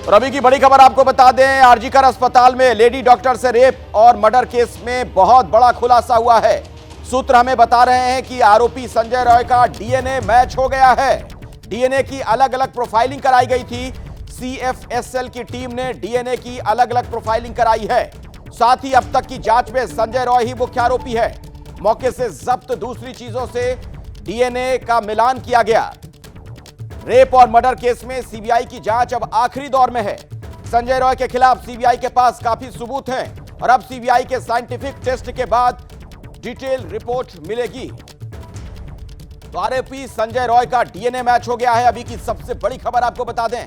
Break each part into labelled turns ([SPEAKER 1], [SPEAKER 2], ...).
[SPEAKER 1] और अभी की बड़ी खबर आपको बता दें, आरजीकर अस्पताल में लेडी डॉक्टर से रेप और मर्डर केस में बहुत बड़ा खुलासा हुआ है। सूत्र हमें बता रहे हैं कि आरोपी संजय रॉय का डीएनए मैच हो गया है। डीएनए की अलग अलग प्रोफाइलिंग कराई गई थी। सीएफएसएल की टीम ने डीएनए की अलग अलग प्रोफाइलिंग कराई है। साथ ही अब तक की जांच में संजय रॉय ही मुख्य आरोपी है। मौके से जब्त दूसरी चीजों से डीएनए का मिलान किया गया। रेप और मर्डर केस में सीबीआई की जांच अब आखिरी दौर में है। संजय रॉय के खिलाफ सीबीआई के पास काफी सबूत हैं और अब सीबीआई के साइंटिफिक टेस्ट के बाद डिटेल रिपोर्ट मिलेगी। तो आरोपी संजय रॉय का डीएनए मैच हो गया है। अभी की सबसे बड़ी खबर आपको बता दें।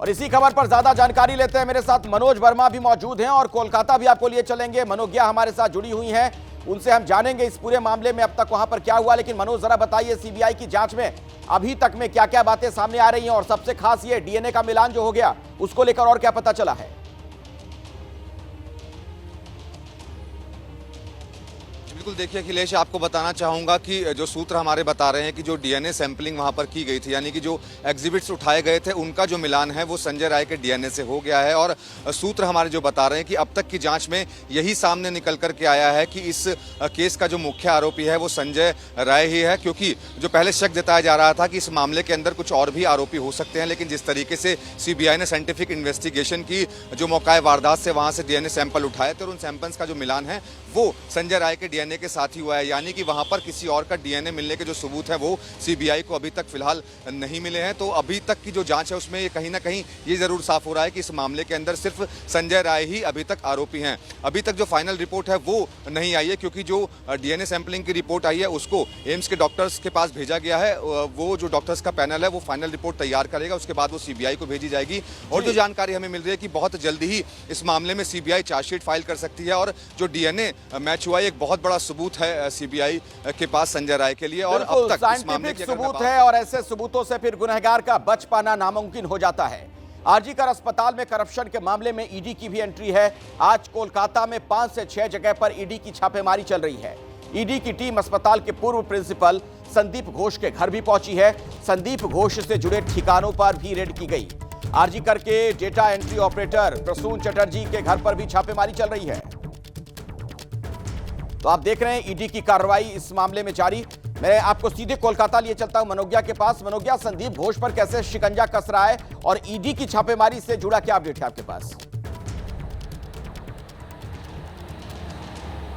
[SPEAKER 1] और इसी खबर पर ज्यादा जानकारी लेते हैं। मेरे साथ मनोज वर्मा भी मौजूद हैं और कोलकाता भी आपको लिए चलेंगे। मनोज्ञा हमारे साथ जुड़ी हुई हैं, उनसे हम जानेंगे इस पूरे मामले में अब तक वहां पर क्या हुआ। लेकिन मनोज, जरा बताइए, सीबीआई की जांच में अभी तक में क्या क्या बातें सामने आ रही हैं और सबसे खास ये डीएनए का मिलान जो हो गया उसको लेकर और क्या पता चला है?
[SPEAKER 2] बिल्कुल, देखिए अखिलेश, आपको बताना चाहूंगा कि जो सूत्र हमारे बता रहे हैं कि जो डीएनए सैंपलिंग वहां पर की गई थी, यानी कि जो एग्जिबिट्स उठाए गए थे उनका जो मिलान है वो संजय राय के डीएनए से हो गया है। और सूत्र हमारे जो बता रहे हैं कि अब तक की जांच में यही सामने निकल करके आया है कि इस केस का जो मुख्य आरोपी है वो संजय राय ही है। क्योंकि जो पहले शक जताया जा रहा था कि इस मामले के अंदर कुछ और भी आरोपी हो सकते हैं, लेकिन जिस तरीके से सीबीआई ने साइंटिफिक इन्वेस्टिगेशन की, जो मौका वारदात से वहां से डीएनए सैंपल उठाए थे और उन सैंपल्स का जो मिलान है वो संजय राय के डीएनए के साथ ही हुआ है। यानी कि वहां पर किसी और का डीएनए मिलने के जो सबूत है वो सीबीआई को अभी तक फिलहाल नहीं मिले हैं। तो अभी तक की जो जांच है उसमें ये कहीं ना कहीं ये जरूर साफ हो रहा है कि इस मामले के अंदर सिर्फ संजय राय ही अभी तक आरोपी हैं। अभी तक जो फाइनल रिपोर्ट है वो नहीं आई है, क्योंकि जो डीएनए सैंपलिंग की रिपोर्ट आई है उसको एम्स के डॉक्टर्स के पास भेजा गया है। वो जो डॉक्टर्स का पैनल है वो फाइनल रिपोर्ट तैयार करेगा, उसके बाद वो सीबीआई को भेजी जाएगी। और जो जानकारी हमें मिल रही है कि बहुत जल्दी ही इस मामले में सीबीआई चार्जशीट फाइल कर सकती है। और जो डीएनए मैच हुआ एक बहुत बड़ा सबूत है सीबीआई के पास संजय राय के लिए। और अब तक इस मामले की
[SPEAKER 1] सबूत है और ऐसे सबूतों से फिर गुनहगार का बच पाना नामुमकिन हो जाता है। आरजीकर अस्पताल में करप्शन के मामले में ईडी की भी एंट्री है। आज कोलकाता में 5 से 6 जगह पर ईडी की छापेमारी चल रही है। ईडी की टीम अस्पताल के पूर्व प्रिंसिपल संदीप घोष के घर भी पहुंची है। संदीप घोष से जुड़े ठिकानों पर भी रेड की गई। आरजीकर के data entry operator Prasoon Chatterjee के घर पर भी छापेमारी चल रही है। तो आप देख रहे हैं ईडी की कार्रवाई इस मामले में जारी। मैं आपको सीधे कोलकाता लिए चलता हूं मनोज्ञा के पास। मनोज्ञा, संदीप घोष पर कैसे शिकंजा कस रहा है और ईडी की छापेमारी से जुड़ा क्या अपडेट है आपके पास?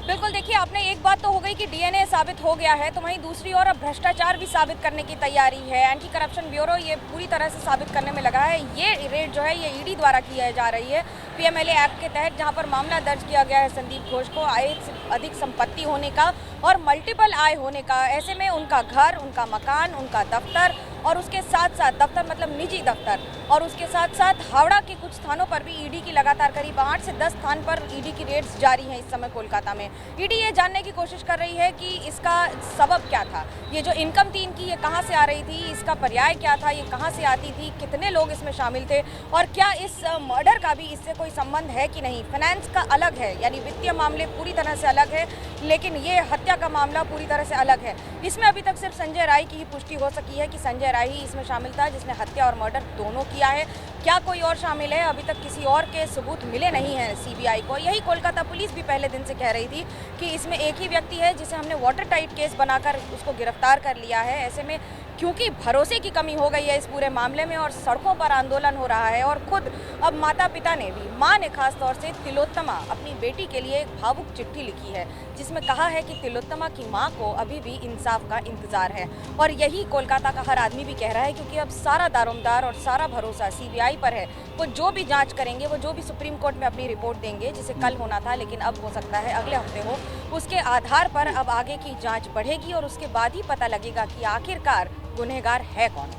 [SPEAKER 3] बिल्कुल, देखिए, आपने एक बात तो हो गई कि डीएनए साबित हो गया है, तो वहीं दूसरी ओर अब भ्रष्टाचार भी साबित करने की तैयारी है। एंटी करप्शन ब्यूरो ये पूरी तरह से साबित करने में लगा है। ये रेड जो है ये ईडी द्वारा की जा रही है पीएमएलए एक्ट के तहत, जहां पर मामला दर्ज किया गया है संदीप घोष को आय से अधिक संपत्ति होने का और मल्टीपल आय होने का। ऐसे में उनका घर, उनका मकान, उनका दफ्तर और उसके साथ साथ दफ्तर मतलब निजी दफ्तर और उसके साथ साथ हावड़ा के कुछ स्थानों पर भी ईडी की लगातार करीब 8 से 10 स्थान पर ईडी की रेड्स जारी हैं इस समय कोलकाता में। ईडी ये जानने की कोशिश कर रही है कि इसका सबब क्या था, ये जो इनकम थी इनकी ये कहां से आ रही थी, इसका पर्याय क्या था, ये कहां से आती थी, कितने लोग इसमें शामिल थे और क्या इस मर्डर का भी इससे कोई संबंध है कि नहीं। फाइनेंस का अलग है, यानी वित्तीय मामले पूरी तरह से अलग है, लेकिन ये हत्या का मामला पूरी तरह से अलग है। इसमें अभी तक सिर्फ संजय राय की ही पुष्टि हो सकी है कि संजय राय ही इसमें शामिल था, जिसने हत्या और मर्डर दोनों किया है। क्या कोई और शामिल है, अभी तक किसी और के सबूत मिले नहीं हैं सीबीआई को। यही कोलकाता पुलिस भी पहले दिन से कह रही थी कि इसमें एक ही व्यक्ति है जिसे हमने वाटर टाइट केस बनाकर उसको गिरफ्तार कर लिया है। ऐसे में क्योंकि भरोसे की कमी हो गई है इस पूरे मामले में और सड़कों पर आंदोलन हो रहा है और खुद अब माता पिता ने भी, माँ ने खास तौर से तिलोत्तमा अपनी बेटी के लिए एक भावुक चिट्ठी लिखी है जिसमें कहा है कि तिलोत्तमा की माँ को अभी भी इंसाफ का इंतजार है। और यही कोलकाता का हर आदमी भी कह रहा है, क्योंकि अब सारा दारोमदार और सारा भरोसा सीबीआई पर है। वो जो भी जांच करेंगे, वो जो भी सुप्रीम कोर्ट में अपनी रिपोर्ट देंगे, जिसे कल होना था लेकिन अब हो सकता है अगले हफ्ते हो, उसके आधार पर अब आगे की जांच बढ़ेगी और उसके बाद ही पता लगेगा कि आखिरकार गुनहगार है कौन।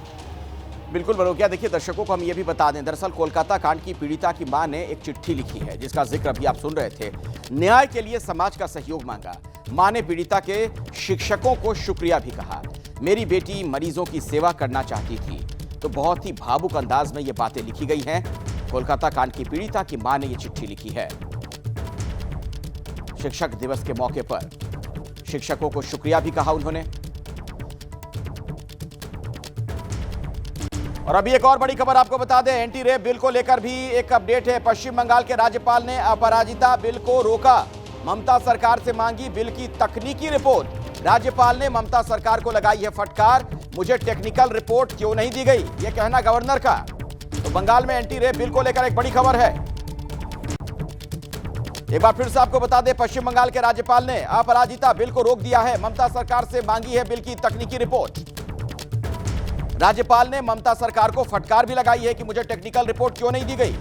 [SPEAKER 1] बिल्कुल मनोज्ञा, देखिए दर्शकों को हम ये भी बता दें, दरअसल कोलकाता कांड की पीड़िता की मां ने एक चिट्ठी लिखी है जिसका जिक्र अभी आप सुन रहे थे। न्याय के लिए समाज का सहयोग मांगा। मां ने पीड़िता के शिक्षकों को शुक्रिया भी कहा। मेरी बेटी मरीजों की सेवा करना चाहती थी। तो बहुत ही भावुक अंदाज में ये बातें लिखी गई हैं। कोलकाता कांड की पीड़िता की मां ने ये चिट्ठी लिखी है। शिक्षक दिवस के मौके पर शिक्षकों को शुक्रिया भी कहा उन्होंने। और अभी एक और बड़ी खबर आपको बता दें, एंटी रेप बिल को लेकर भी एक अपडेट है। पश्चिम बंगाल के राज्यपाल ने अपराजिता बिल को रोका, ममता सरकार से मांगी बिल की तकनीकी रिपोर्ट। राज्यपाल ने ममता सरकार को लगाई है फटकार, मुझे टेक्निकल रिपोर्ट क्यों नहीं दी गई, यह कहना गवर्नर का। तो बंगाल में एंटी रेप बिल को लेकर एक बड़ी खबर है। एक बार फिर से आपको बता दें, पश्चिम बंगाल के राज्यपाल ने अपराजिता बिल को रोक दिया है, ममता सरकार से मांगी है बिल की तकनीकी रिपोर्ट। राज्यपाल ने ममता सरकार को फटकार भी लगाई है कि मुझे टेक्निकल रिपोर्ट क्यों नहीं दी गई।